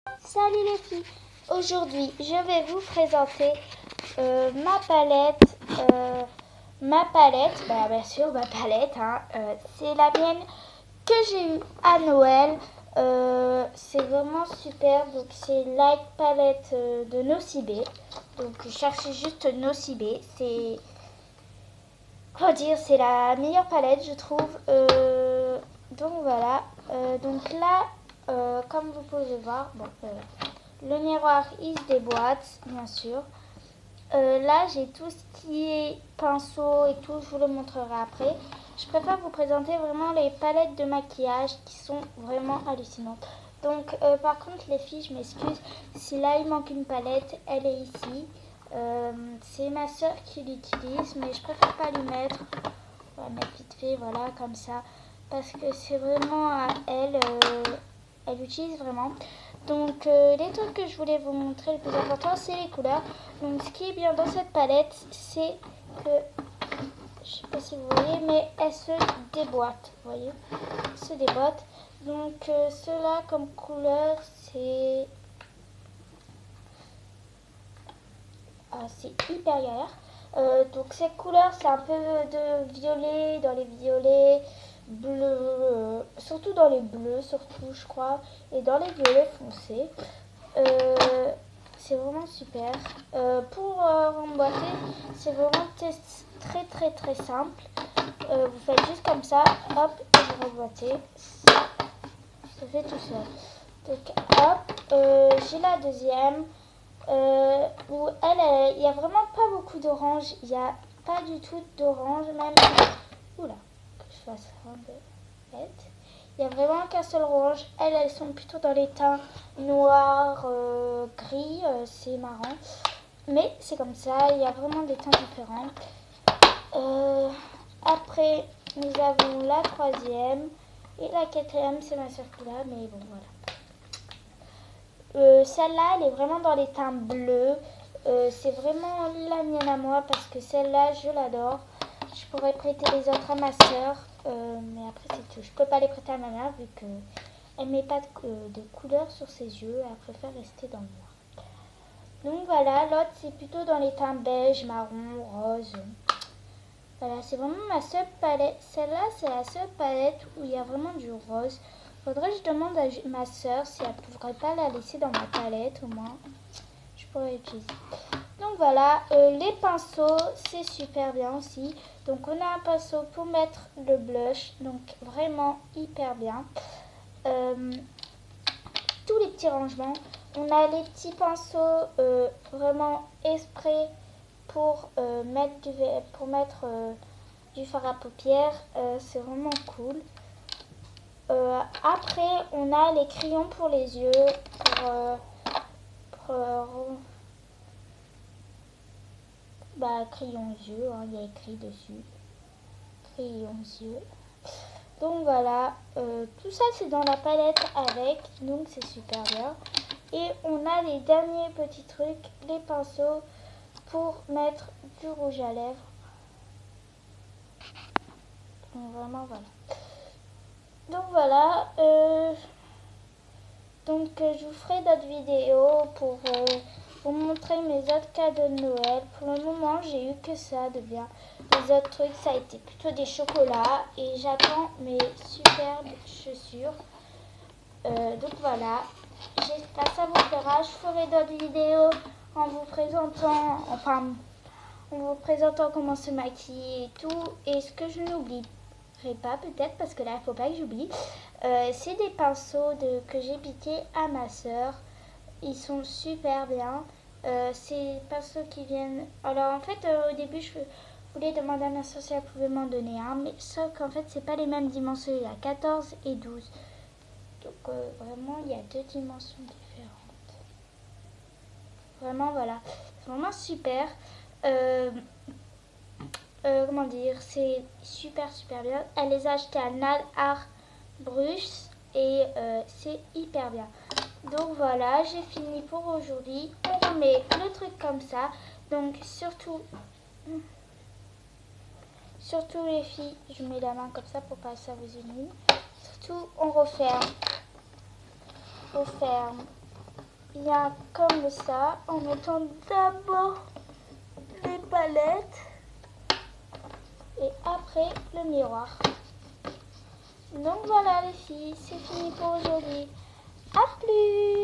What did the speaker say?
Salut les filles, aujourd'hui je vais vous présenter ma palette. Bien sûr ma palette, c'est la mienne que j'ai eue à Noël. C'est vraiment super, donc c'est Light Palette de Nocibé. Donc je cherchais juste Nocibé, c'est la meilleure palette je trouve. Donc voilà, donc là comme vous pouvez voir, le miroir il se déboîte bien sûr. Là j'ai tout ce qui est pinceau et tout, je vous le montrerai après. Je préfère vous présenter vraiment les palettes de maquillage qui sont vraiment hallucinantes. Donc par contre les filles, je m'excuse si là il manque une palette, elle est ici. C'est ma soeur qui l'utilise, mais je préfère pas lui mettre. On va mettre vite fait, voilà, comme ça, parce que c'est vraiment à elle, elle utilise vraiment. Donc les trucs que je voulais vous montrer, le plus important, c'est les couleurs. Donc ce qui est bien dans cette palette, c'est que, je sais pas si vous voyez, mais elle se déboîte, vous voyez, elle se déboîte. Donc cela comme couleur, c'est hyper galère. Donc cette couleur, c'est un peu de violet, dans les violets, bleus, surtout dans les bleus, surtout je crois, et dans les violets foncés. C'est vraiment super. Pour remboîter, c'est vraiment très très très simple. Vous faites juste comme ça, hop, et vous remboîtez. Ça fait tout seul. Donc hop, j'ai la deuxième. Où il n'y a vraiment pas beaucoup d'orange, il n'y a pas du tout d'orange, même. Oula, que je fasse un peu bête. Il n'y a vraiment qu'un seul orange. Elles sont plutôt dans les teints noirs, gris, c'est marrant. Mais c'est comme ça, il y a vraiment des teints différents. Après, nous avons la troisième. Et la quatrième, c'est ma soeur qui l'a, mais bon, voilà. Celle-là, elle est vraiment dans les teints bleus. C'est vraiment la mienne à moi parce que celle-là, je l'adore. Je pourrais prêter les autres à ma soeur, mais après c'est tout. Je peux pas les prêter à ma mère vu qu'elle met pas de couleur sur ses yeux. Elle préfère rester dans le noir. Donc voilà, l'autre c'est plutôt dans les teints beige, marron, rose. Voilà, c'est vraiment ma seule palette. Celle-là, c'est la seule palette où il y a vraiment du rose. Faudrait que je demande à ma soeur si elle ne pourrait pas la laisser dans ma palette au moins. Je pourrais utiliser. Donc voilà, les pinceaux, c'est super bien aussi. Donc on a un pinceau pour mettre le blush, donc vraiment hyper bien. Tous les petits rangements. On a les petits pinceaux vraiment exprès pour mettre du fard à paupières. C'est vraiment cool. Après, on a les crayons pour les yeux. Crayons yeux, il y a écrit dessus. Crayons yeux. Donc voilà, tout ça c'est dans la palette avec, donc c'est super bien. Et on a les derniers petits trucs, les pinceaux pour mettre du rouge à lèvres. Donc vraiment voilà. Donc voilà, je vous ferai d'autres vidéos pour vous montrer mes autres cadeaux de Noël. Pour le moment, j'ai eu que ça de bien. Les autres trucs, ça a été plutôt des chocolats et j'attends mes superbes chaussures. Donc voilà, j'espère que ça vous plaira. Je ferai d'autres vidéos en vous présentant, comment se maquiller et tout. Et ce que je n'oublierai pas peut-être, parce que là, il ne faut pas que j'oublie, c'est des pinceaux que j'ai piqués à ma soeur. Ils sont super bien. Ces pinceaux qui viennent... Alors en fait, au début, je voulais demander à ma soeur si elle pouvait m'en donner un, mais sauf qu'en fait, c'est pas les mêmes dimensions. Il y a 14 et 12. Donc vraiment, il y a deux dimensions différentes. Vraiment, voilà. C'est vraiment super. Comment dire, c'est super super bien. Elle les a achetés à Nal Art Bruce et c'est hyper bien. Donc voilà, j'ai fini pour aujourd'hui. On remet le truc comme ça. Donc surtout les filles, je mets la main comme ça pour pas que ça vous humide. Surtout on referme. bien comme ça, en mettant d'abord les palettes et après le miroir. Donc voilà les filles, c'est fini pour aujourd'hui. À plus!